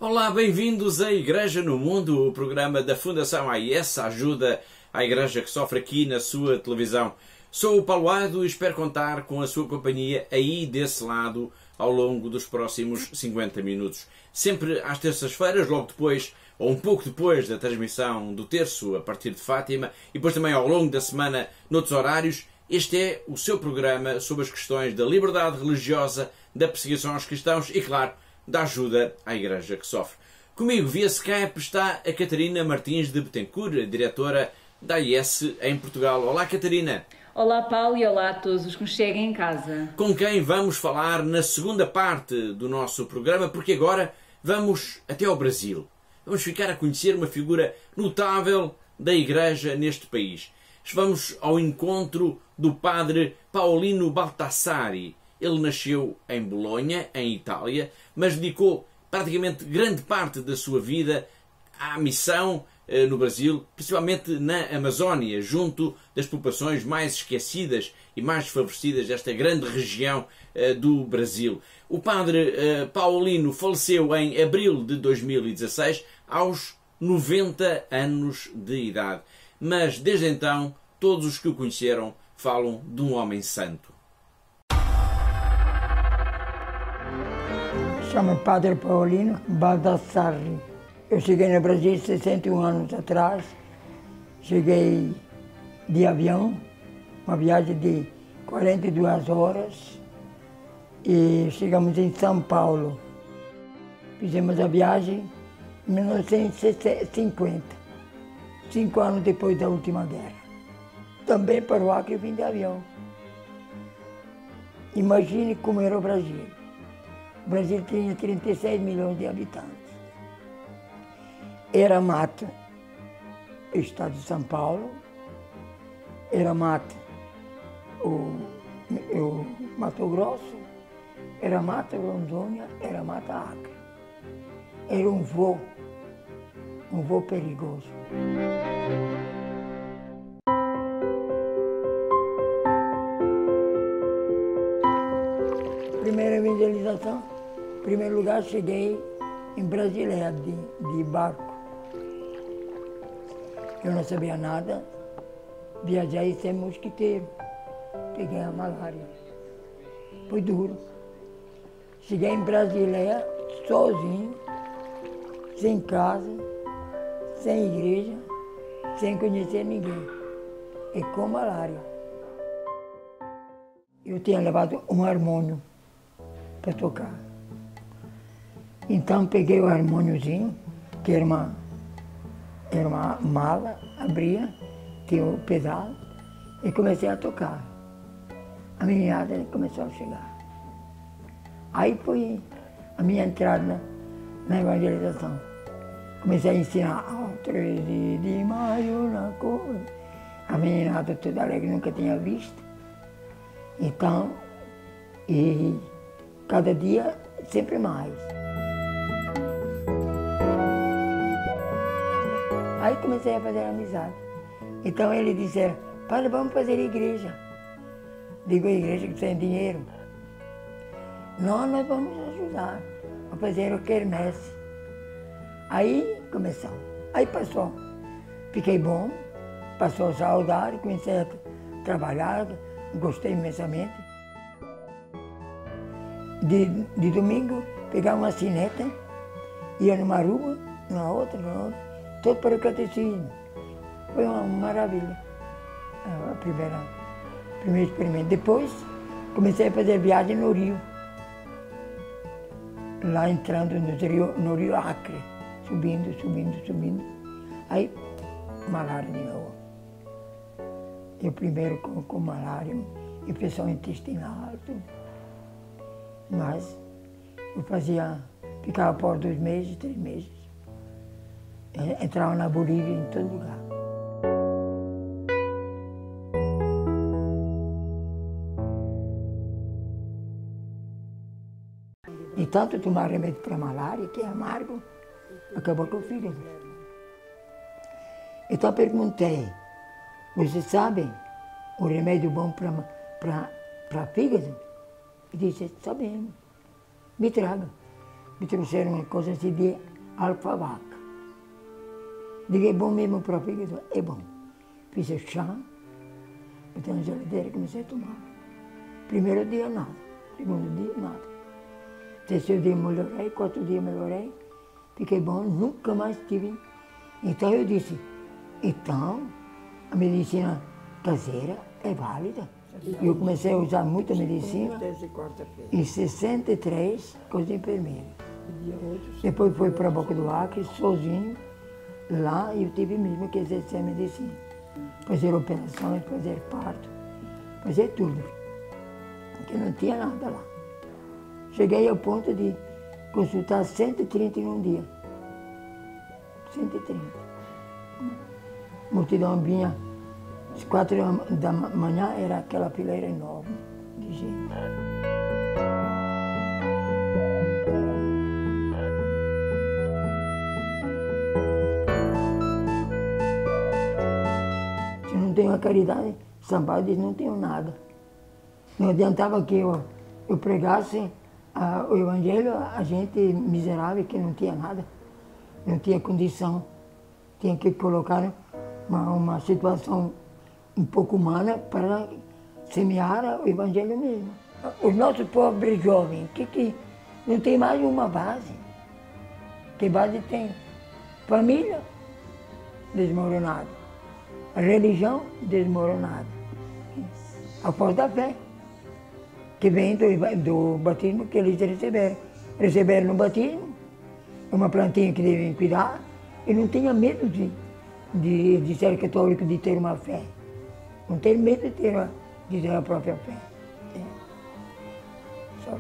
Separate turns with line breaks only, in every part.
Olá, bem-vindos à Igreja no Mundo, o programa da Fundação AIS, ajuda à Igreja que sofre aqui na sua televisão. Sou o Paulo Ado e espero contar com a sua companhia aí desse lado ao longo dos próximos 50 minutos. Sempre às terças-feiras, logo depois ou um pouco depois da transmissão do terço a partir de Fátima e depois também ao longo da semana noutros horários, este é o seu programa sobre as questões da liberdade religiosa, da perseguição aos cristãos e, claro, da ajuda à Igreja que sofre. Comigo, via Skype, está a Catarina Martins de Betancourt, a diretora da AIS em Portugal. Olá, Catarina.
Olá, Paulo, e olá a todos os que nos seguem em casa.
Com quem vamos falar na segunda parte do nosso programa, porque agora vamos até ao Brasil. Vamos ficar a conhecer uma figura notável da Igreja neste país. Vamos ao encontro do padre Paolino Baltassari. Ele nasceu em Bolonha, em Itália, mas dedicou praticamente grande parte da sua vida à missão no Brasil, principalmente na Amazónia, junto das populações mais esquecidas e mais desfavorecidas desta grande região do Brasil. O padre Paolino faleceu em abril de 2016, aos 90 anos de idade. Mas, desde então, todos os que o conheceram falam de um homem santo.
Chamo-me Padre Paolino Baldassarri. Eu cheguei no Brasil 61 anos atrás. Cheguei de avião, uma viagem de 42 horas. E chegamos em São Paulo. Fizemos a viagem em 1950, 5 anos depois da última guerra. Também para o Acre eu vim de avião. Imagine como era o Brasil. O Brasil tinha 36 milhões de habitantes. Era mata, o estado de São Paulo. Era mata, o Mato Grosso. Era mata Rondônia, era mata Acre. Era um voo perigoso. Primeira evangelização, em primeiro lugar cheguei em Brasileia de barco. Eu não sabia nada, viajei sem mosquiteiro, peguei a malária. Foi duro. Cheguei em Brasileia sozinho, sem casa, sem igreja, sem conhecer ninguém, e com malária. Eu tinha levado um harmônio para tocar. Então peguei o harmôniozinho, que era uma mala, abria, tinha o pedal, e comecei a tocar. A meninada começou a chegar. Aí foi a minha entrada na evangelização. Comecei a ensinar ao 13 de maio na cor. A meninada toda alegre, nunca tinha visto. Então, e cada dia sempre mais. Aí comecei a fazer amizade. Então ele disse, padre, vamos fazer igreja. Digo, a igreja que tem dinheiro. Não, nós vamos ajudar a fazer o quermesse. Aí começou. Aí passou. Fiquei bom, passou a saudade, comecei a trabalhar, gostei imensamente. De domingo, pegava uma sineta, ia numa rua, na outra, todo para o catecismo. Foi uma maravilha, a primeiro experimento. Depois, comecei a fazer viagem no Rio. Lá entrando no Rio Acre, subindo. Aí, malária de novo. Eu primeiro com malária, infecção intestinal, tudo. Mas eu ficava por 2 meses, 3 meses. Entrava na Bolívia em todo lugar. De tanto tomar remédio para malária, que é amargo, acabou com o fígado. Então perguntei, vocês sabem o remédio bom para fígado? E disse, sabemos, me traga. me trouxeram uma coisa assim de alfavaca. Digo, é bom mesmo para o fígado? É bom. Fiz o chá, botei na geladeira e comecei a tomar. Primeiro dia nada, segundo dia nada. Terceiro dia melhorei, quarto dia melhorei, fiquei bom, nunca mais tive. Então eu disse, então a medicina caseira é válida. Eu comecei a usar muita medicina. Em 63, coisa enfermeira. Depois fui para a Boca do Acre, sozinho. Lá eu tive mesmo que exercer a medicina. Fazer operações, fazer parto, fazer tudo. Porque não tinha nada lá. Cheguei ao ponto de consultar 130 em um dia. 130. Multidão vinha, às 4 da manhã era aquela fileira enorme de gente. Se não tem uma caridade, São Paulo diz, não tenho nada. Não adiantava que eu pregasse o evangelho a gente miserável que não tinha nada, não tinha condição. Tinha que colocar uma situação um pouco humana para semear o evangelho mesmo. Os nossos pobres jovens, que não tem mais uma base. Que base tem? Família desmoronada, a religião desmoronada, a falta da fé, que vem do batismo que eles receberam. Receberam no batismo, uma plantinha que devem cuidar, e não tinha medo de ser católico, de ter uma fé. Não ter medo de ter a própria fé. Só.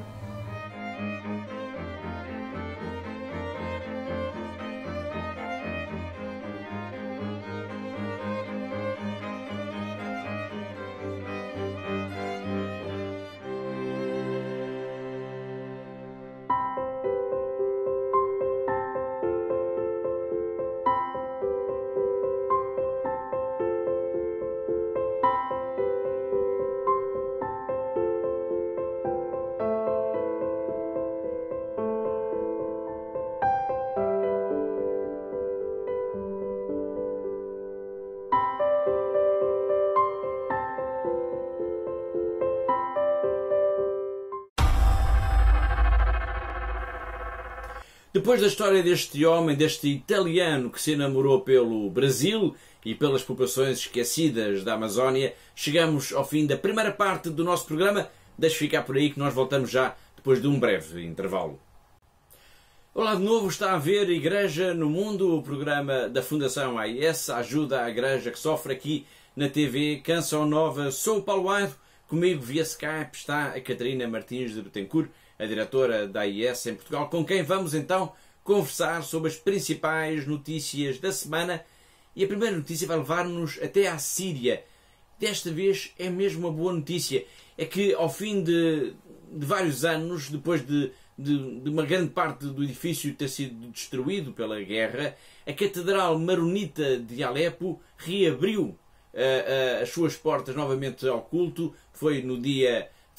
Depois da história deste homem, deste italiano que se enamorou pelo Brasil e pelas populações esquecidas da Amazónia, chegamos ao fim da primeira parte do nosso programa. Deixe ficar por aí que nós voltamos já depois de um breve intervalo. Olá de novo, está a ver Igreja no Mundo, o programa da Fundação AIS, ajuda à Igreja que sofre aqui na TV Canção Nova. Sou o Paulo Aido, comigo via Skype está a Catarina Martins de Betancourt, a diretora da AIS em Portugal, com quem vamos então conversar sobre as principais notícias da semana. E a primeira notícia vai levar-nos até à Síria. Desta vez é mesmo uma boa notícia. É que ao fim de vários anos, depois de uma grande parte do edifício ter sido destruído pela guerra, a Catedral Maronita de Alepo reabriu as suas portas novamente ao culto. Foi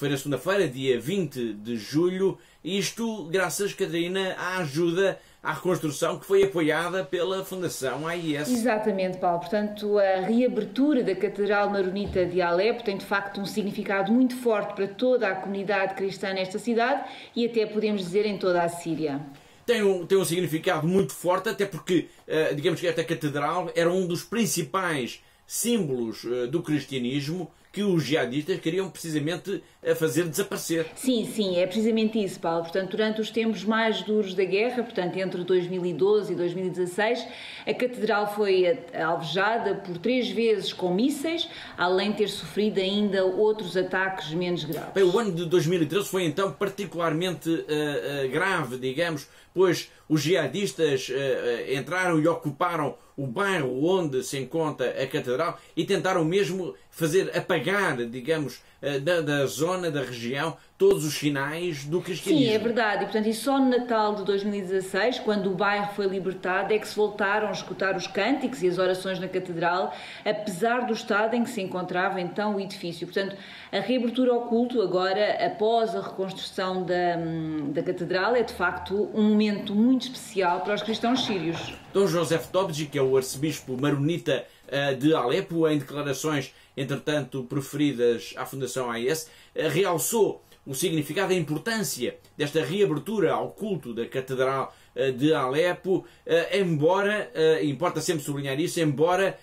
na segunda-feira, dia 20 de julho, isto graças, Catarina, à ajuda à reconstrução que foi apoiada pela Fundação AIS.
Exatamente, Paulo. Portanto, a reabertura da Catedral Maronita de Alepo tem, de facto, um significado muito forte para toda a comunidade cristã nesta cidade e até, podemos dizer, em toda a Síria.
Tem um significado muito forte, até porque, digamos que esta catedral era um dos principais símbolos do cristianismo que os jihadistas queriam precisamente fazer desaparecer.
Sim, é precisamente isso, Paulo. Portanto, durante os tempos mais duros da guerra, portanto, entre 2012 e 2016, a Catedral foi alvejada por 3 vezes com mísseis, além de ter sofrido ainda outros ataques menos graves.
Bem, o ano de 2013 foi então particularmente grave, digamos, pois os jihadistas entraram e ocuparam o bairro onde se encontra a Catedral e tentaram mesmo fazer apagar, digamos, da zona, da região, todos os sinais do cristianismo.
Sim, é verdade. E, portanto, e só no Natal de 2016, quando o bairro foi libertado, é que se voltaram a escutar os cânticos e as orações na Catedral, apesar do estado em que se encontrava então o edifício. Portanto, a reabertura ao culto agora, após a reconstrução da Catedral, é de facto um momento muito especial para os cristãos sírios.
Dom Joseph Tobji, que é o arcebispo maronita de Alepo, em declarações, entretanto, proferidas à Fundação AIS, realçou o significado e a importância desta reabertura ao culto da Catedral de Alepo, embora, importa sempre sublinhar isso, embora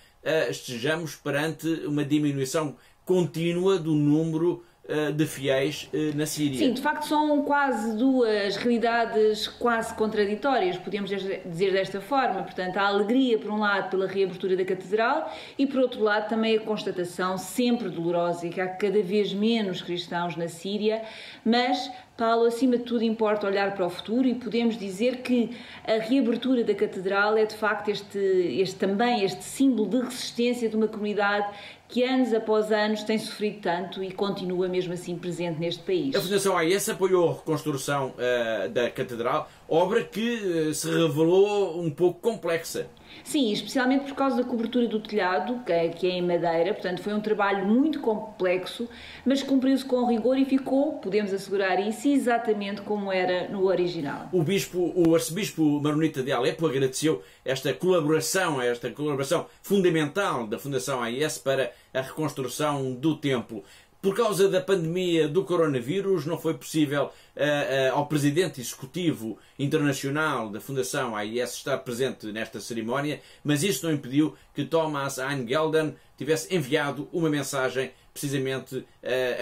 estejamos perante uma diminuição contínua do número de fiéis na Síria.
Sim, de facto são quase duas realidades quase contraditórias, podemos dizer desta forma. Portanto, a alegria, por um lado, pela reabertura da Catedral e, por outro lado, também a constatação sempre dolorosa que há cada vez menos cristãos na Síria, mas, Paulo, acima de tudo importa olhar para o futuro e podemos dizer que a reabertura da Catedral é de facto este símbolo de resistência de uma comunidade que anos após anos tem sofrido tanto e continua mesmo assim presente neste país.
A Fundação AIS apoiou a reconstrução da Catedral, obra que se revelou um pouco complexa.
Sim, especialmente por causa da cobertura do telhado, que é em madeira, portanto foi um trabalho muito complexo, mas cumpriu-se com rigor e ficou, podemos assegurar isso, exatamente como era no original.
O arcebispo maronita de Alepo agradeceu esta colaboração fundamental da Fundação AIS para a reconstrução do templo. Por causa da pandemia do coronavírus, não foi possível ao presidente executivo internacional da Fundação AIS estar presente nesta cerimónia, mas isso não impediu que Thomas Eingelden tivesse enviado uma mensagem precisamente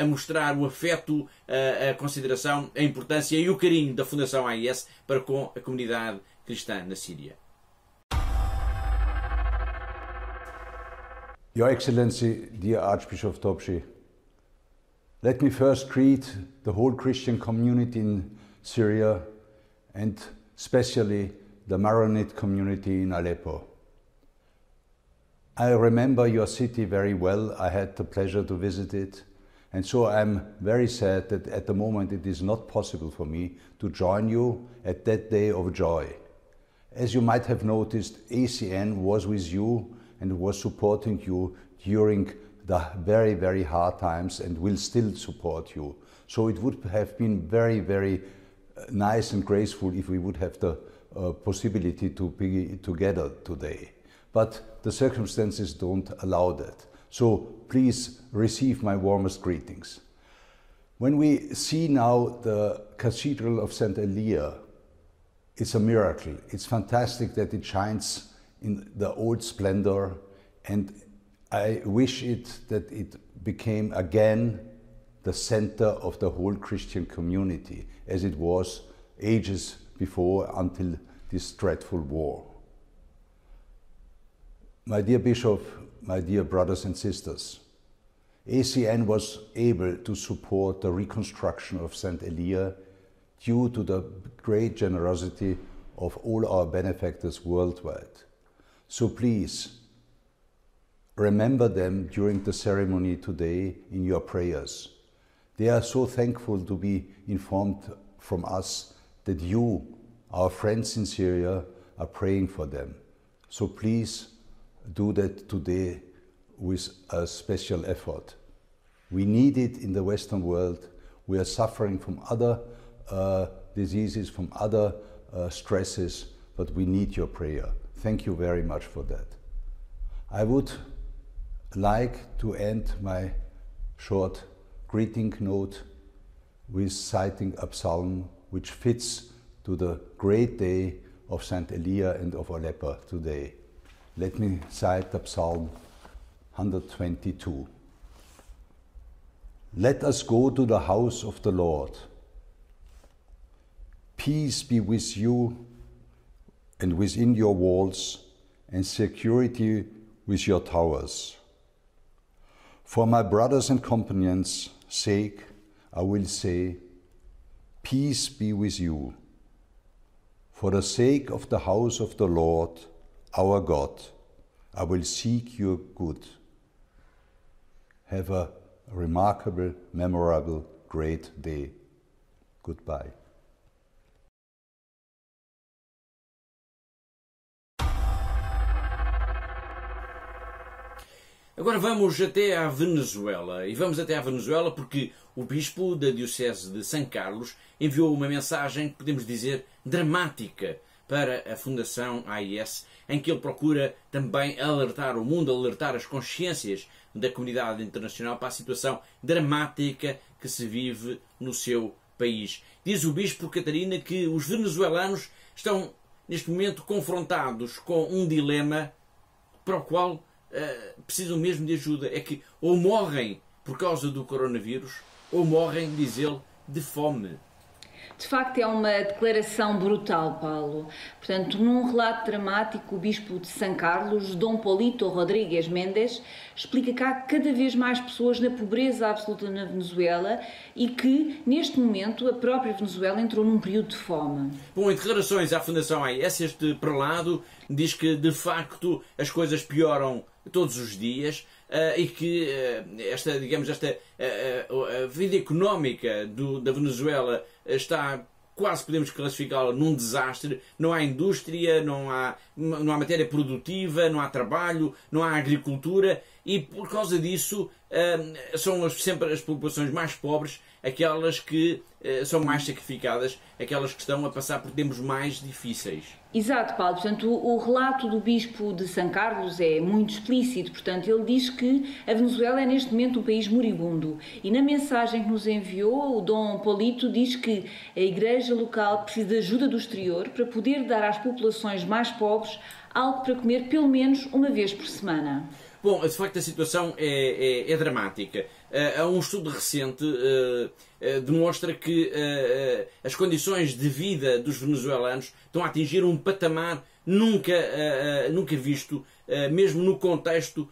a mostrar o afeto, a consideração, a importância e o carinho da Fundação AIS para com a comunidade cristã na Síria.
Your Excellency, dear Archbishop Tobji, let me first greet the whole Christian community in Syria and especially the Maronite community in Aleppo. I remember your city very well. I had the pleasure to visit it, and so I'm very sad that at the moment it is not possible for me to join you at that day of joy. As you might have noticed, ACN was with you and was supporting you during the very, very hard times and will still support you. So it would have been very, very nice and graceful if we would have the possibility to be together today. But the circumstances don't allow that. So please receive my warmest greetings. When we see now the Cathedral of St. Elia, it's a miracle. It's fantastic that it shines in the old splendor, and I wish that it became again the center of the whole Christian community, as it was ages before until this dreadful war. My dear Bishop, my dear brothers and sisters, ACN was able to support the reconstruction of St. Elia due to the great generosity of all our benefactors worldwide. So please, remember them during the ceremony today in your prayers. They are so thankful to be informed from us that you, our friends in Syria, are praying for them. So please do that today with a special effort. We need it in the Western world. We are suffering from other diseases, from other stresses, but we need your prayer. Thank you very much for that. I would like to end my short greeting note with citing a psalm which fits to the great day of St. Elia and of Aleppo today. Let me cite the Psalm 122. Let us go to the house of the Lord. Peace be with you and within your walls, and security with your towers. For my brothers and companions' sake, I will say, peace be with you. For the sake of the house of the Lord, our God, I will seek your good. Have a remarkable, memorable, great day. Goodbye.
Agora vamos até à Venezuela. E vamos até à Venezuela porque o bispo da Diocese de São Carlos enviou uma mensagem, podemos dizer, dramática para a Fundação AIS, em que ele procura também alertar o mundo, alertar as consciências da comunidade internacional para a situação dramática que se vive no seu país. Diz o bispo Catarina que os venezuelanos estão, neste momento, confrontados com um dilema para o qual precisam mesmo de ajuda. É que ou morrem por causa do coronavírus, ou morrem, diz ele, de fome.
De facto, é uma declaração brutal, Paulo. Portanto, num relato dramático, o bispo de São Carlos, Dom Polito Rodrigues Mendes, explica que há cada vez mais pessoas na pobreza absoluta na Venezuela e que, neste momento, a própria Venezuela entrou num período de fome.
Bom, em declarações à Fundação AIS, este prelado diz que, de facto, as coisas pioram todos os dias e que a vida económica da Venezuela está quase, podemos classificá-la num desastre. Não há indústria, não há matéria produtiva, não há trabalho, não há agricultura e por causa disso são sempre as populações mais pobres aquelas que são mais sacrificadas, aquelas que estão a passar por tempos mais difíceis.
Exato, Paulo. Portanto, o relato do bispo de São Carlos é muito explícito. Portanto, ele diz que a Venezuela é neste momento um país moribundo. E na mensagem que nos enviou, o Dom Polito diz que a Igreja local precisa de ajuda do exterior para poder dar às populações mais pobres algo para comer pelo menos uma vez por semana.
Bom, de facto a situação é dramática. Há um estudo recente demonstra que as condições de vida dos venezuelanos estão a atingir um patamar nunca visto, mesmo no contexto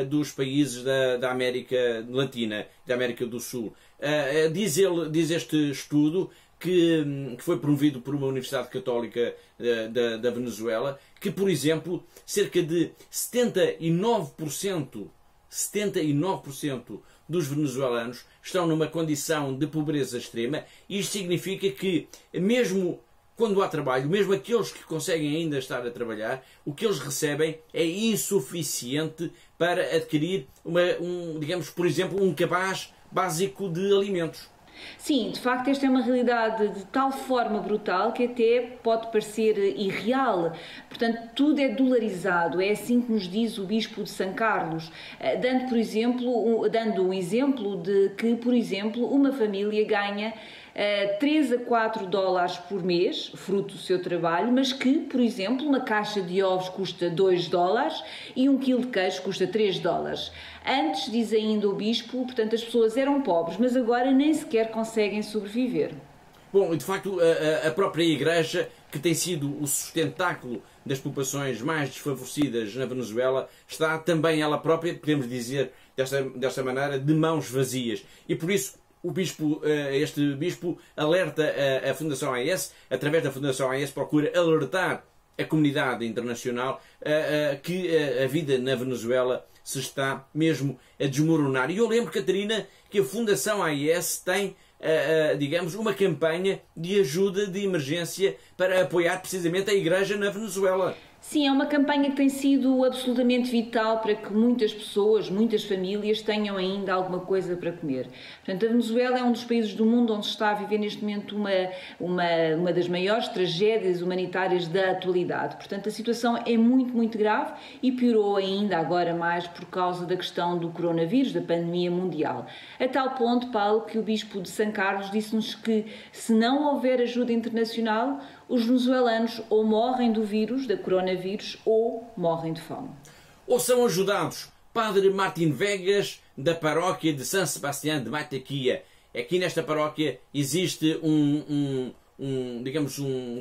dos países da América Latina, da América do Sul. Diz este estudo que foi promovido por uma Universidade Católica da Venezuela, que, por exemplo, cerca de 79% dos venezuelanos estão numa condição de pobreza extrema. Isto significa que, mesmo quando há trabalho, mesmo aqueles que conseguem ainda estar a trabalhar, o que eles recebem é insuficiente para adquirir, por exemplo, um cabaz básico de alimentos.
Sim, de facto esta é uma realidade de tal forma brutal que até pode parecer irreal. Portanto, tudo é dolarizado, é assim que nos diz o bispo de São Carlos, dando um exemplo de que, por exemplo, uma família ganha 3 a 4 dólares por mês, fruto do seu trabalho, mas que, por exemplo, uma caixa de ovos custa 2 dólares e 1 quilo de queijo custa 3 dólares. Antes, diz ainda o bispo, portanto, as pessoas eram pobres, mas agora nem sequer conseguem sobreviver.
Bom, de facto, a própria Igreja, que tem sido o sustentáculo das populações mais desfavorecidas na Venezuela, está também ela própria, podemos dizer desta maneira, de mãos vazias. E por isso, este bispo alerta a Fundação AIS, através da Fundação AIS procura alertar a comunidade internacional que a vida na Venezuela se está mesmo a desmoronar. E eu lembro, Catarina, que a Fundação AIS tem, uma campanha de ajuda de emergência para apoiar precisamente a Igreja na Venezuela.
Sim, é uma campanha que tem sido absolutamente vital para que muitas pessoas, muitas famílias tenham ainda alguma coisa para comer. Portanto, a Venezuela é um dos países do mundo onde se está a viver neste momento uma das maiores tragédias humanitárias da atualidade. Portanto, a situação é muito, muito grave e piorou ainda agora mais por causa da questão do coronavírus, da pandemia mundial. A tal ponto, Paulo, que o bispo de São Carlos disse-nos que se não houver ajuda internacional, os venezuelanos ou morrem do vírus, da coronavírus, ou morrem de fome.
Ou são ajudados. Padre Martin Vegas, da paróquia de São Sebastião de Mataquia. Aqui nesta paróquia existe um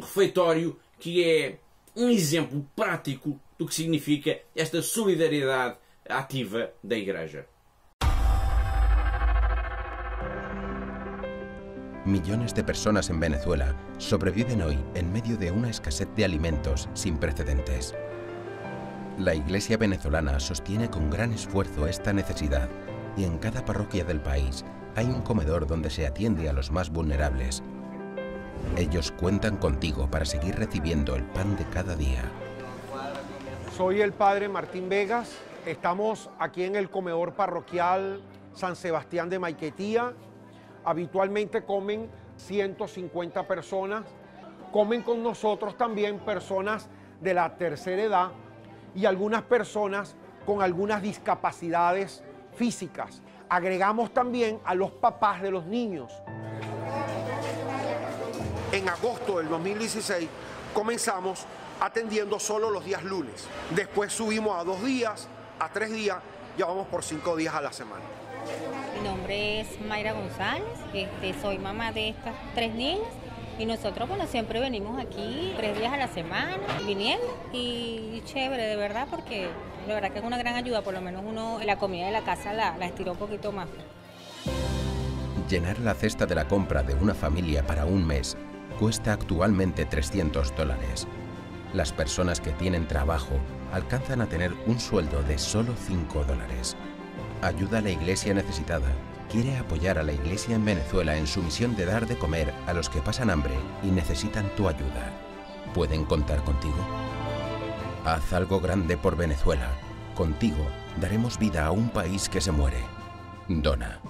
refeitório que é um exemplo prático do que significa esta solidariedade ativa da Igreja.
Millones de personas en Venezuela sobreviven hoy en medio de una escasez de alimentos sin precedentes. La Iglesia venezolana sostiene con gran esfuerzo esta necesidad y en cada parroquia del país hay un comedor donde se atiende a los más vulnerables. Ellos cuentan contigo para seguir recibiendo el pan de cada día.
Soy el padre Martín Vegas. Estamos aquí en el comedor parroquial San Sebastián de Maiquetía. Habitualmente comen 150 personas. Comen con nosotros también personas de la tercera edad y algunas personas con algunas discapacidades físicas. Agregamos también a los papás de los niños. En agosto del 2016 comenzamos atendiendo solo los días lunes. Después subimos a 2 días, a 3 días, ya vamos por 5 días a la semana.
Mi nombre es Mayra González, soy mamá de estas 3 niñas y nosotros bueno, siempre venimos aquí 3 días a la semana viniendo y chévere de verdad porque de verdad que es una gran ayuda, por lo menos uno la comida de la casa la estiró un poquito más.
Llenar la cesta de la compra de una familia para un mes cuesta actualmente $300. Las personas que tienen trabajo alcanzan a tener un sueldo de solo $5. Ayuda a la Iglesia necesitada. Quiere apoyar a la Iglesia en Venezuela en su misión de dar de comer a los que pasan hambre y necesitan tu ayuda. ¿Pueden contar contigo? Haz algo grande por Venezuela. Contigo daremos vida a un país que se muere. Dona.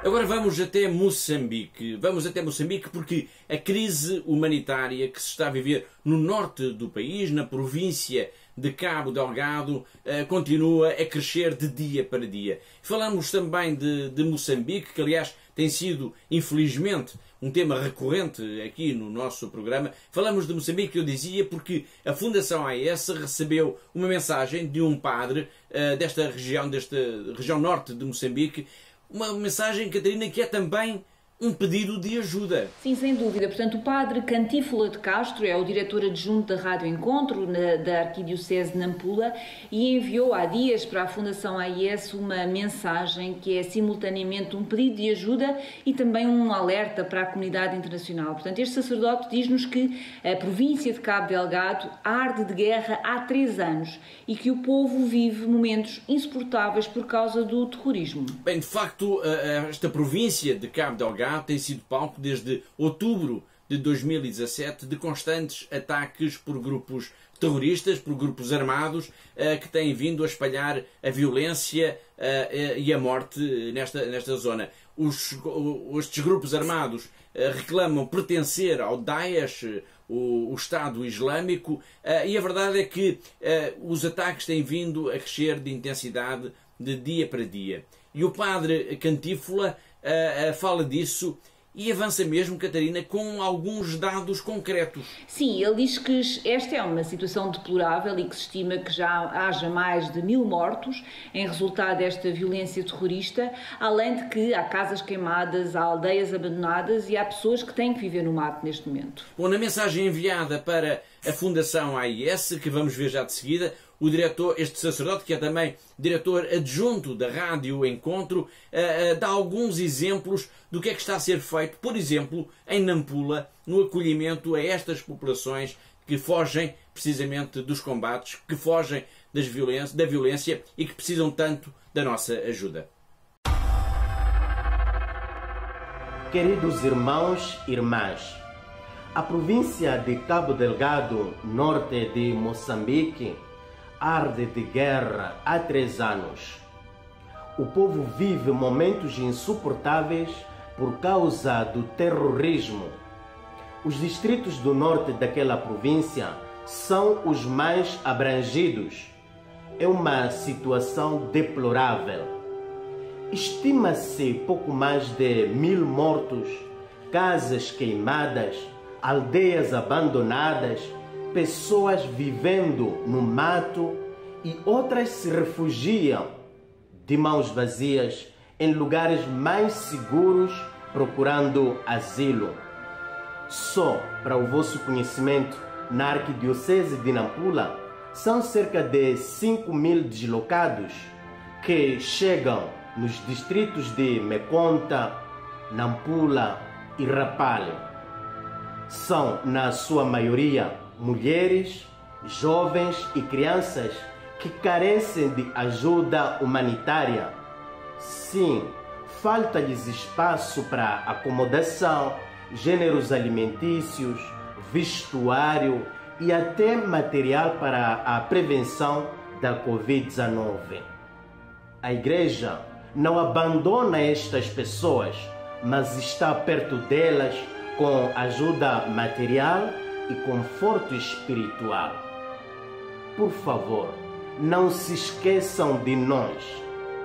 Agora vamos até Moçambique. Vamos até Moçambique porque a crise humanitária que se está a viver no norte do país, na província de Cabo Delgado, continua a crescer de dia para dia. Falamos também de Moçambique, que aliás tem sido, infelizmente, um tema recorrente aqui no nosso programa. Falamos de Moçambique, eu dizia, porque a Fundação AES recebeu uma mensagem de um padre desta região norte de Moçambique. Uma mensagem, Catarina, que é também um pedido de ajuda.
Sim, sem dúvida. Portanto, o padre Cantífula de Castro é o diretor adjunto da Rádio Encontro, da Arquidiocese de Nampula, e enviou há dias para a Fundação AES uma mensagem que é simultaneamente um pedido de ajuda e também um alerta para a comunidade internacional. Portanto, este sacerdote diz-nos que a província de Cabo Delgado arde de guerra há 3 anos e que o povo vive momentos insuportáveis por causa do terrorismo.
Bem, de facto, esta província de Cabo Delgado tem sido palco desde outubro de 2017 de constantes ataques por grupos terroristas, por grupos armados que têm vindo a espalhar a violência e a morte nesta zona. Estes grupos armados reclamam pertencer ao Daesh, o Estado Islâmico, e a verdade é que os ataques têm vindo a crescer de intensidade de dia para dia. E o padre Cantífula fala disso e avança mesmo, Catarina, com alguns dados concretos.
Sim, ele diz que esta é uma situação deplorável e que se estima que já haja mais de 1000 mortos em resultado desta violência terrorista, além de que há casas queimadas, há aldeias abandonadas e há pessoas que têm que viver no mato neste momento.
Bom, na mensagem enviada para a Fundação AES, que vamos ver já de seguida, o diretor, este sacerdote, que é também diretor adjunto da Rádio Encontro, dá alguns exemplos do que é que está a ser feito, por exemplo, em Nampula, no acolhimento a estas populações que fogem precisamente dos combates, que fogem da violência e que precisam tanto da nossa ajuda.
Queridos irmãos e irmãs, a província de Cabo Delgado, norte de Moçambique, arde de guerra há 3 anos. O povo vive momentos insuportáveis por causa do terrorismo. Os distritos do norte daquela província são os mais abrangidos. É uma situação deplorável. Estima-se pouco mais de 1000 mortos, casas queimadas, aldeias abandonadas, pessoas vivendo no mato e outras se refugiam de mãos vazias em lugares mais seguros procurando asilo. Só para o vosso conhecimento, na Arquidiocese de Nampula são cerca de 5.000 deslocados que chegam nos distritos de Meconta, Nampula e Rapale. São, na sua maioria, mulheres, jovens e crianças que carecem de ajuda humanitária. Sim, falta-lhes espaço para acomodação, gêneros alimentícios, vestuário e até material para a prevenção da Covid-19. A Igreja não abandona estas pessoas, mas está perto delas com ajuda material e conforto espiritual. Por favor, não se esqueçam de nós.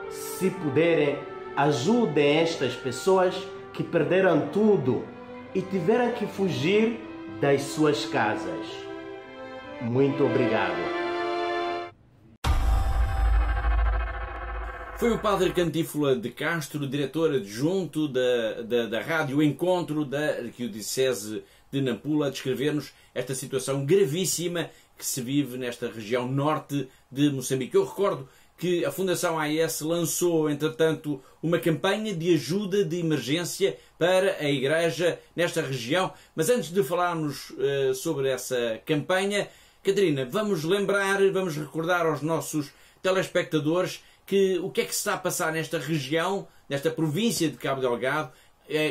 Se puderem, ajudem estas pessoas que perderam tudo e tiveram que fugir das suas casas. Muito obrigado.
Foi o Padre Cantífula de Castro, diretor adjunto da Rádio Encontro da Arquidiocese de Nampula, a descrever-nos esta situação gravíssima que se vive nesta região norte de Moçambique. Eu recordo que a Fundação AES lançou, entretanto, uma campanha de ajuda de emergência para a Igreja nesta região. Mas antes de falarmos sobre essa campanha, Catarina, vamos recordar aos nossos telespectadores que o que é que se está a passar nesta região, nesta província de Cabo Delgado,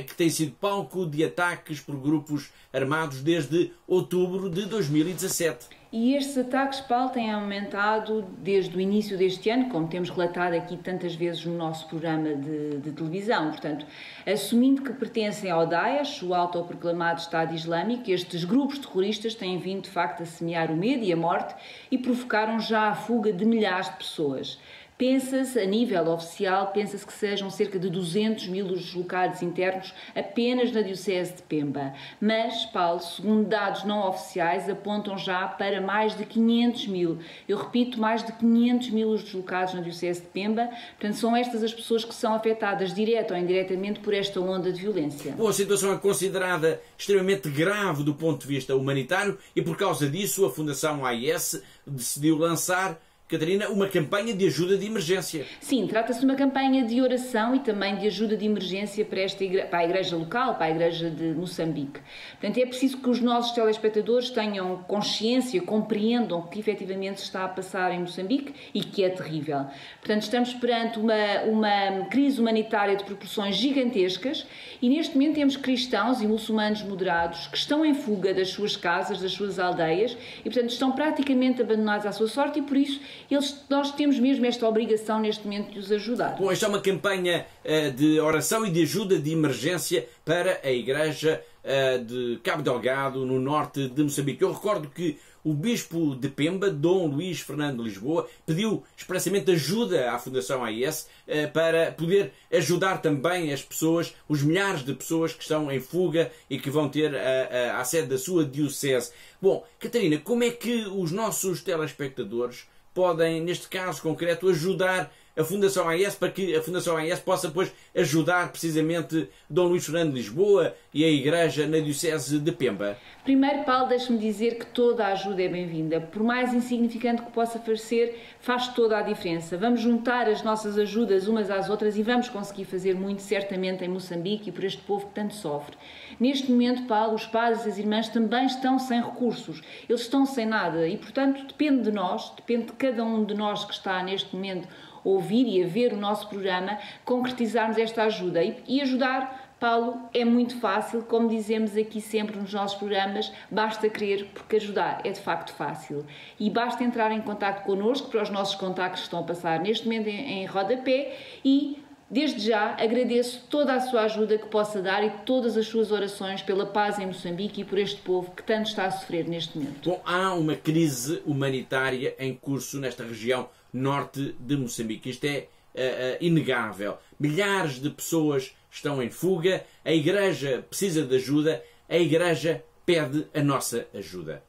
que tem sido palco de ataques por grupos armados desde outubro de 2017.
E estes ataques, Paulo, têm aumentado desde o início deste ano, como temos relatado aqui tantas vezes no nosso programa de televisão. Portanto, assumindo que pertencem ao Daesh, o autoproclamado Estado Islâmico, estes grupos terroristas têm vindo, de facto, a semear o medo e a morte e provocaram já a fuga de milhares de pessoas. Pensa-se, a nível oficial, pensa-se que sejam cerca de 200 mil os deslocados internos apenas na Diocese de Pemba. Mas, Paulo, segundo dados não oficiais, apontam já para mais de 500 mil. Eu repito, mais de 500 mil os deslocados na Diocese de Pemba. Portanto, são estas as pessoas que são afetadas direta ou indiretamente por esta onda de violência.
Bom, a situação é considerada extremamente grave do ponto de vista humanitário e, por causa disso, a Fundação AES decidiu lançar, Catarina, uma campanha de ajuda de emergência.
Sim, trata-se de uma campanha de oração e também de ajuda de emergência para a Igreja local, para a Igreja de Moçambique. Portanto, é preciso que os nossos telespectadores tenham consciência, compreendam o que efetivamente se está a passar em Moçambique e que é terrível. Portanto, estamos perante uma crise humanitária de proporções gigantescas e neste momento temos cristãos e muçulmanos moderados que estão em fuga das suas casas, das suas aldeias e, portanto, estão praticamente abandonados à sua sorte e, por isso, nós temos mesmo esta obrigação neste momento de os ajudar.
Bom, esta é uma campanha de oração e de ajuda de emergência para a Igreja de Cabo Delgado, no norte de Moçambique. Eu recordo que o Bispo de Pemba, Dom Luís Fernando de Lisboa, pediu expressamente ajuda à Fundação AES para poder ajudar também as pessoas, os milhares de pessoas que estão em fuga e que vão ter a sede da sua diocese. Bom, Catarina, como é que os nossos telespectadores podem, neste caso concreto, ajudar a Fundação AES para que a Fundação AES possa, depois, ajudar precisamente Dom Luís Fernando de Lisboa e a Igreja na Diocese de Pemba?
Primeiro, Paulo, deixe-me dizer que toda a ajuda é bem-vinda. Por mais insignificante que possa parecer, faz toda a diferença. Vamos juntar as nossas ajudas umas às outras e vamos conseguir fazer muito, certamente, em Moçambique e por este povo que tanto sofre. Neste momento, Paulo, os padres e as irmãs também estão sem recursos. Eles estão sem nada e, portanto, depende de nós, depende de cada um de nós que está neste momento a ouvir e a ver o nosso programa, concretizarmos esta ajuda. E ajudar, Paulo, é muito fácil, como dizemos aqui sempre nos nossos programas, basta querer, porque ajudar é de facto fácil. E basta entrar em contacto connosco, para os nossos contactos que estão a passar neste momento em rodapé e, desde já, agradeço toda a sua ajuda que possa dar e todas as suas orações pela paz em Moçambique e por este povo que tanto está a sofrer neste momento.
Bom, há uma crise humanitária em curso nesta região norte de Moçambique. Isto é inegável. Milhares de pessoas estão em fuga, a Igreja precisa de ajuda, a Igreja pede a nossa ajuda.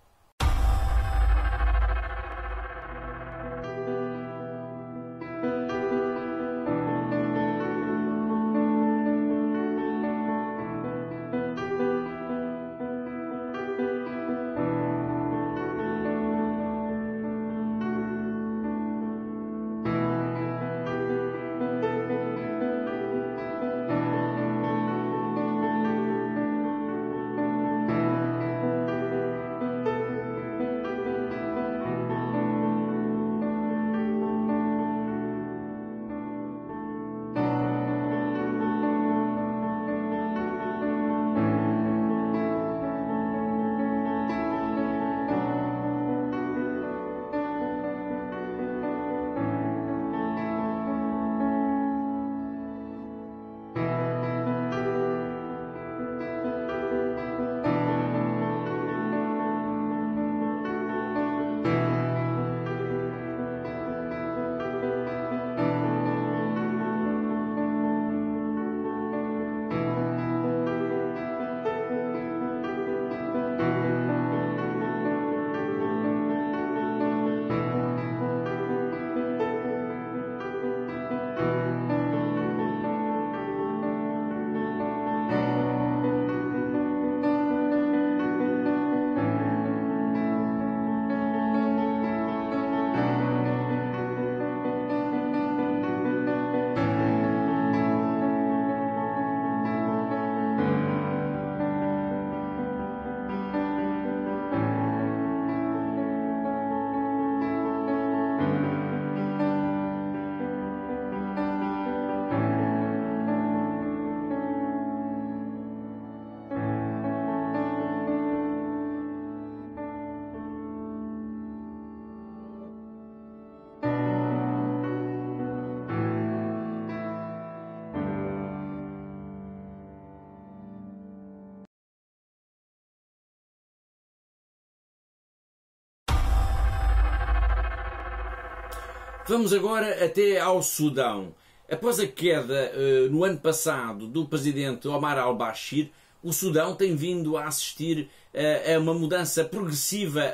Vamos agora até ao Sudão. Após a queda no ano passado do presidente Omar al-Bashir, o Sudão tem vindo a assistir a uma mudança progressiva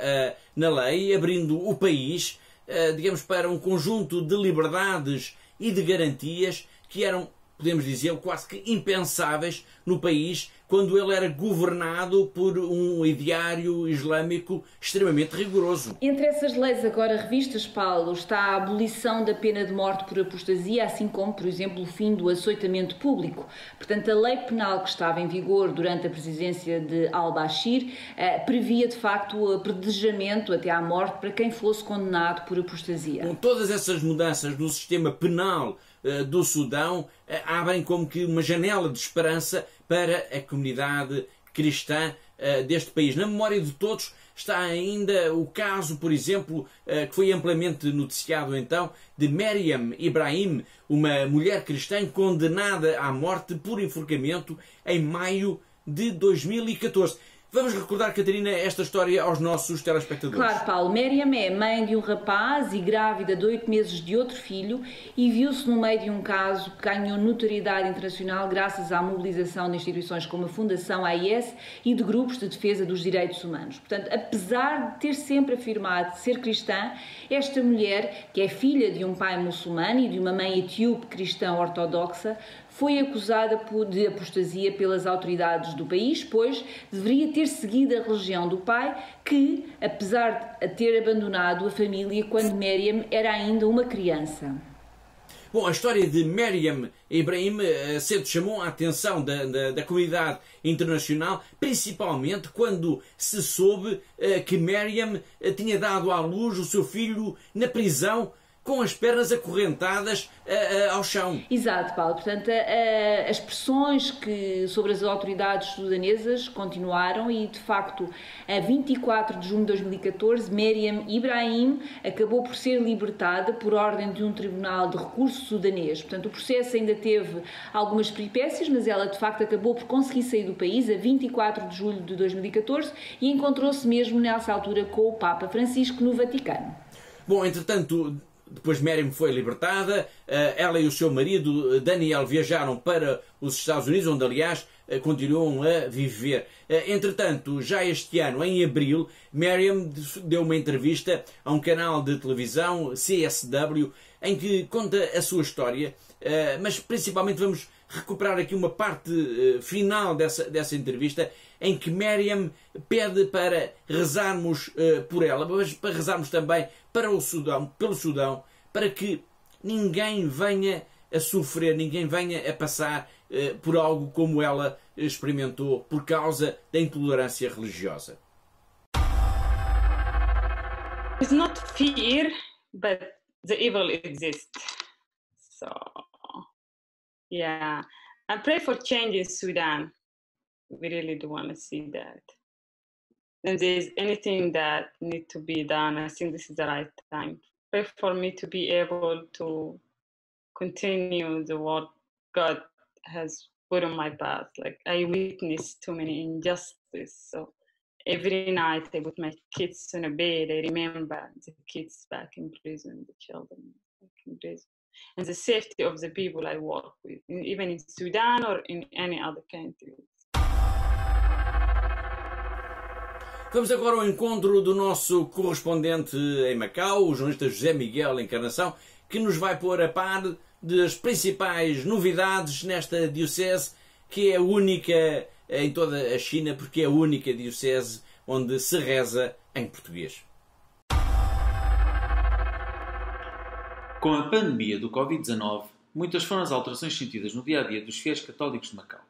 na lei, abrindo o país, digamos, para um conjunto de liberdades e de garantias que eram, podemos dizer, quase que impensáveis no país quando ele era governado por um ideário islâmico extremamente rigoroso.
Entre essas leis agora revistas, Paulo, está a abolição da pena de morte por apostasia, assim como, por exemplo, o fim do açoitamento público. Portanto, a lei penal que estava em vigor durante a presidência de al-Bashir previa, de facto, o apedrejamento até à morte para quem fosse condenado por apostasia.
Com todas essas mudanças no sistema penal do Sudão, abrem como que uma janela de esperança para a comunidade cristã deste país. Na memória de todos está ainda o caso, por exemplo, que foi amplamente noticiado então, de Meriam Ibrahim, uma mulher cristã condenada à morte por enforcamento em maio de 2014. Vamos recordar, Catarina, esta história aos nossos telespectadores.
Claro, Paulo. Meriam é mãe de um rapaz e grávida de 8 meses de outro filho e viu-se no meio de um caso que ganhou notoriedade internacional graças à mobilização de instituições como a Fundação AIS e de grupos de defesa dos direitos humanos. Portanto, apesar de ter sempre afirmado ser cristã, esta mulher, que é filha de um pai muçulmano e de uma mãe etíope cristã ortodoxa, foi acusada de apostasia pelas autoridades do país, pois deveria ter seguido a religião do pai, que, apesar de ter abandonado a família quando Meriam era ainda uma criança.
Bom, a história de Meriam Ibrahim cedo chamou a atenção da comunidade internacional, principalmente quando se soube que Meriam tinha dado à luz o seu filho na prisão, com as pernas acorrentadas ao chão.
Exato, Paulo. Portanto, as pressões sobre as autoridades sudanesas continuaram e, de facto, a 24 de junho de 2014, Meriam Ibrahim acabou por ser libertada por ordem de um tribunal de recurso sudanês. Portanto, o processo ainda teve algumas peripécias, mas ela, de facto, acabou por conseguir sair do país a 24 de julho de 2014 e encontrou-se mesmo nessa altura com o Papa Francisco no Vaticano.
Bom, entretanto, depois Meriam foi libertada, ela e o seu marido Daniel viajaram para os Estados Unidos, onde aliás continuam a viver. Entretanto, já este ano, em abril, Meriam deu uma entrevista a um canal de televisão, CSW, em que conta a sua história, mas principalmente vamos recuperar aqui uma parte final dessa entrevista, em que Meriam pede para rezarmos por ela, mas para rezarmos também pelo Sudão, para que ninguém venha a sofrer, ninguém venha a passar por algo como ela experimentou por causa da intolerância religiosa.
It's not fear, but the evil exists. So, yeah, I pray for change in Sudan. We really do want to see that. And there's anything that needs to be done, I think this is the right time. Pray for me to be able to continue the work God has put on my path. Like, I witness too many injustices. So every night I put my kids in a bed, I remember the kids back in prison, the children back in prison, and the safety of the people I work with, even in Sudan or in any other country.
Vamos agora ao encontro do nosso correspondente em Macau, o jornalista José Miguel Encarnação, que nos vai pôr a par das principais novidades nesta diocese, que é única em toda a China, porque é a única diocese onde se reza em português.
Com a pandemia do Covid-19, muitas foram as alterações sentidas no dia-a-dia dos fiéis católicos de Macau.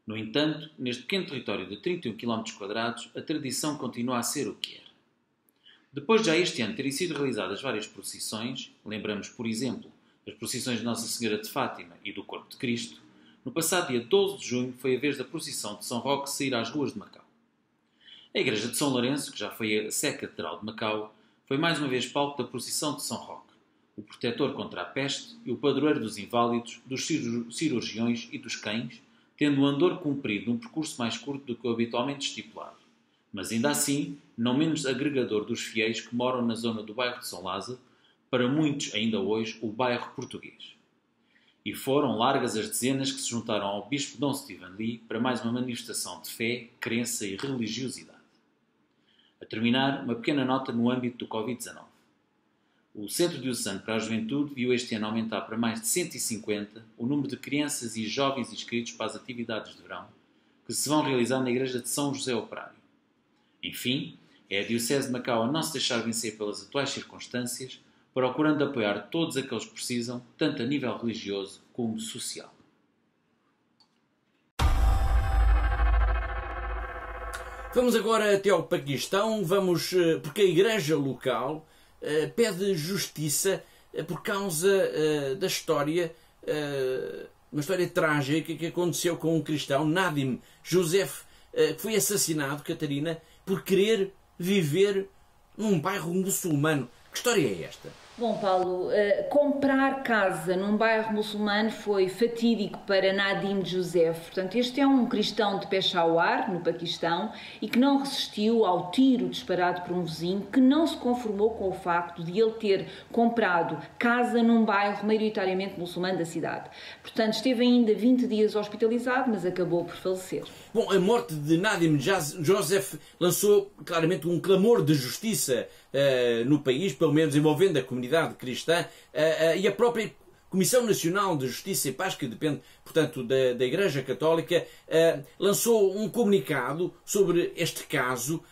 No entanto, neste pequeno território de 31 km², a tradição continua a ser o que era. Depois de já este ano terem sido realizadas várias procissões, lembramos, por exemplo, as procissões de Nossa Senhora de Fátima e do Corpo de Cristo, no passado dia 12 de junho foi a vez da procissão de São Roque sair às ruas de Macau. A Igreja de São Lourenço, que já foi a sé catedral de Macau, foi mais uma vez palco da procissão de São Roque, o protetor contra a peste e o padroeiro dos inválidos, dos cirurgiões e dos cães, tendo o andor cumprido num percurso mais curto do que o habitualmente estipulado, mas ainda assim não menos agregador dos fiéis que moram na zona do bairro de São Lázaro, para muitos ainda hoje o bairro português. E foram largas as dezenas que se juntaram ao bispo Dom Stephen Lee para mais uma manifestação de fé, crença e religiosidade. A terminar, uma pequena nota no âmbito do Covid-19. O Centro Diocesano para a Juventude viu este ano aumentar para mais de 150 o número de crianças e jovens inscritos para as atividades de verão que se vão realizar na Igreja de São José Operário. Enfim, é a Diocese de Macau a não se deixar vencer pelas atuais circunstâncias, procurando apoiar todos aqueles que precisam, tanto a nível religioso como social.
Vamos agora até ao Paquistão, porque a igreja local pede justiça por causa da história, uma história trágica que aconteceu com um cristão, Nadim Joseph, que foi assassinado, Catarina, por querer viver num bairro muçulmano. Que história é esta?
Bom, Paulo, comprar casa num bairro muçulmano foi fatídico para Nadim Joseph. Portanto, este é um cristão de Peshawar, no Paquistão, e que não resistiu ao tiro disparado por um vizinho, que não se conformou com o facto de ele ter comprado casa num bairro maioritariamente muçulmano da cidade. Portanto, esteve ainda 20 dias hospitalizado, mas acabou por falecer.
Bom, a morte de Nadim Joseph lançou claramente um clamor de justiça no país, pelo menos envolvendo a comunidade cristã, e a própria Comissão Nacional de Justiça e Paz, que depende, portanto, da Igreja Católica, lançou um comunicado sobre este caso,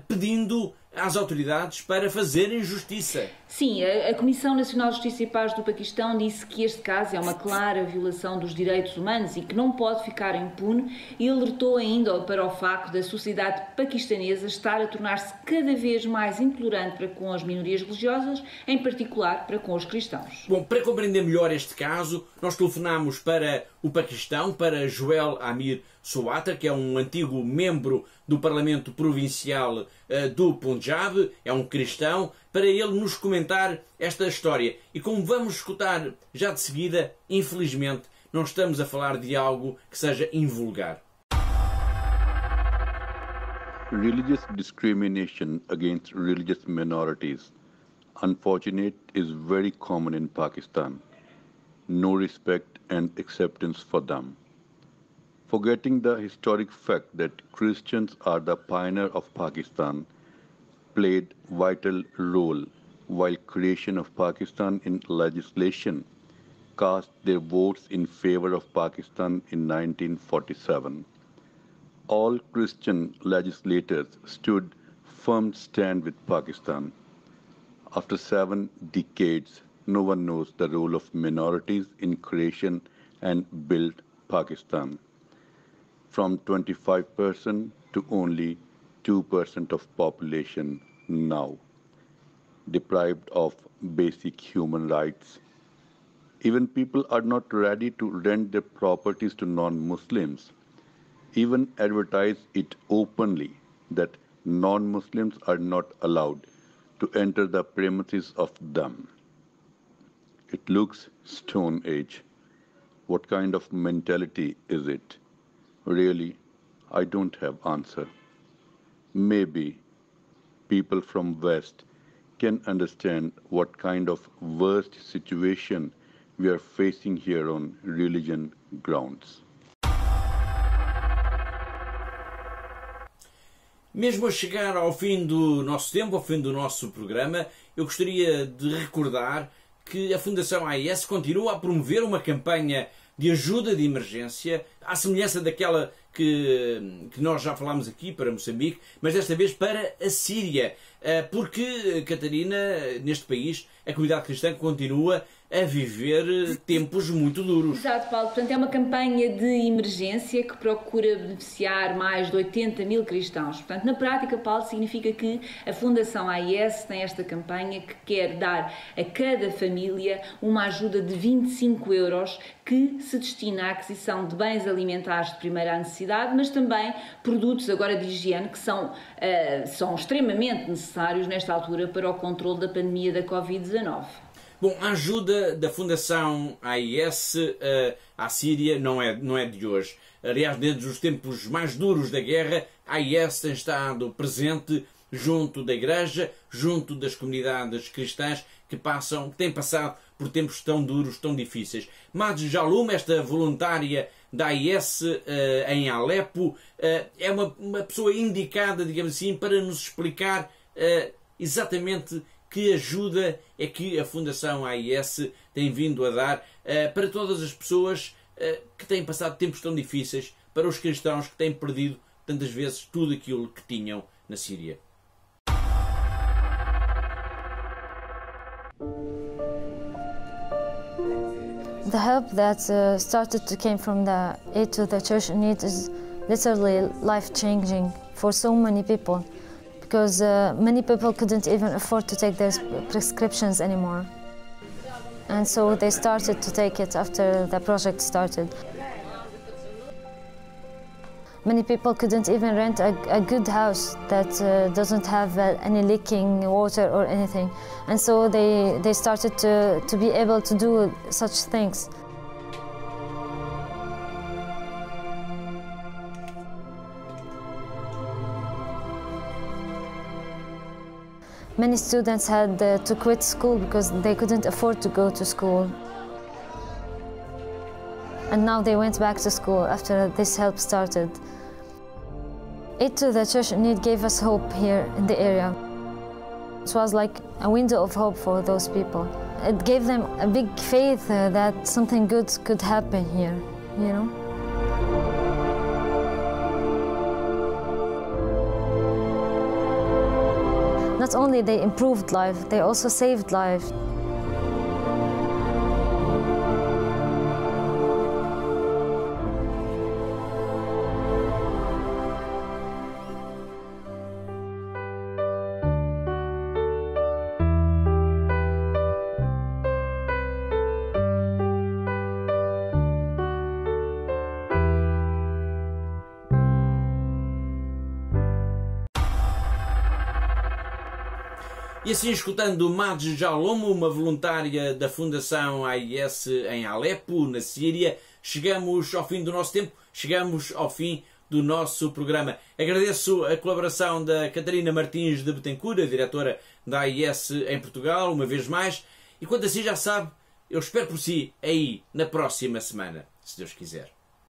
pedindo às autoridades para fazerem justiça.
Sim, a Comissão Nacional de Justiça e Paz do Paquistão disse que este caso é uma clara violação dos direitos humanos e que não pode ficar impune, e alertou ainda para o facto da sociedade paquistanesa estar a tornar-se cada vez mais intolerante para com as minorias religiosas, em particular para com os cristãos.
Bom, para compreender melhor este caso, nós telefonamos para o Paquistão, para Joel Amir Sowatra, que é um antigo membro do Parlamento Provincial do Punjab, é um cristão, para ele nos comentar esta história. E como vamos escutar já de seguida, infelizmente, não estamos a falar de algo que seja invulgar.
Religious discrimination against religious minorities, unfortunately, is very common in Pakistan. No respect and acceptance for them. Forgetting the historic fact that Christians are the pioneer of Pakistan, played vital role while creation of Pakistan in legislation, cast their votes in favor of Pakistan in 1947. All Christian legislators stood firm stand with Pakistan. After 7 decades, no one knows the role of minorities in creation and built Pakistan. From 25% to only 2% of population now, deprived of basic human rights. Even people are not ready to rent their properties to non-Muslims. Even advertise it openly that non-Muslims are not allowed to enter the premises of them. It looks Stone Age. What kind of mentality is it? Really, I don't have answer. Maybe people from West can understand what kind of worst situation we are facing here on religion grounds.
Mesmo a chegar ao fim do nosso tempo, ao fim do nosso programa, eu gostaria de recordar que a Fundação AIS continua a promover uma campanha de ajuda de emergência, à semelhança daquela que nós já falámos aqui para Moçambique, mas desta vez para a Síria, porque, Catarina, neste país, a comunidade cristã continua a viver tempos muito duros.
Exato, Paulo. Portanto, é uma campanha de emergência que procura beneficiar mais de 80 mil cristãos. Portanto, na prática, Paulo, significa que a Fundação AIS tem esta campanha que quer dar a cada família uma ajuda de 25 euros que se destina à aquisição de bens alimentares de primeira necessidade, mas também produtos agora de higiene que são extremamente necessários nesta altura para o controle da pandemia da Covid-19.
Bom, a ajuda da Fundação AIS à Síria não é de hoje. Aliás, desde os tempos mais duros da guerra, a AIS tem estado presente junto da Igreja, junto das comunidades cristãs que têm passado por tempos tão duros, tão difíceis. Madj Jalloum, esta voluntária da AIS em Alepo, é uma pessoa indicada, digamos assim, para nos explicar exatamente que ajuda é que a Fundação AIS tem vindo a dar para todas as pessoas que têm passado tempos tão difíceis, para os cristãos que têm perdido tantas vezes tudo aquilo que tinham na Síria.
The help that started to came from the aid to the church in need is literally life-changing for so many people, because many people couldn't even afford to take their prescriptions anymore. And so they started to take it after the project started. Many people couldn't even rent a good house that doesn't have any leaking water or anything. And so they started to be able to do such things. Many students had to quit school because they couldn't afford to go to school. And now they went back to school after this help started. Aid to the Church in Need gave us hope here in the area. It was like a window of hope for those people. It gave them a big faith that something good could happen here, you know? Not only they improved life, they also saved life.
E assim, escutando Madj Jalloum, uma voluntária da Fundação AIS em Alepo, na Síria, chegamos ao fim do nosso tempo, chegamos ao fim do nosso programa. Agradeço a colaboração da Catarina Martins de Betancourt, a diretora da AIS em Portugal, uma vez mais. E quanto assim já sabe, eu espero por si aí na próxima semana, se Deus quiser.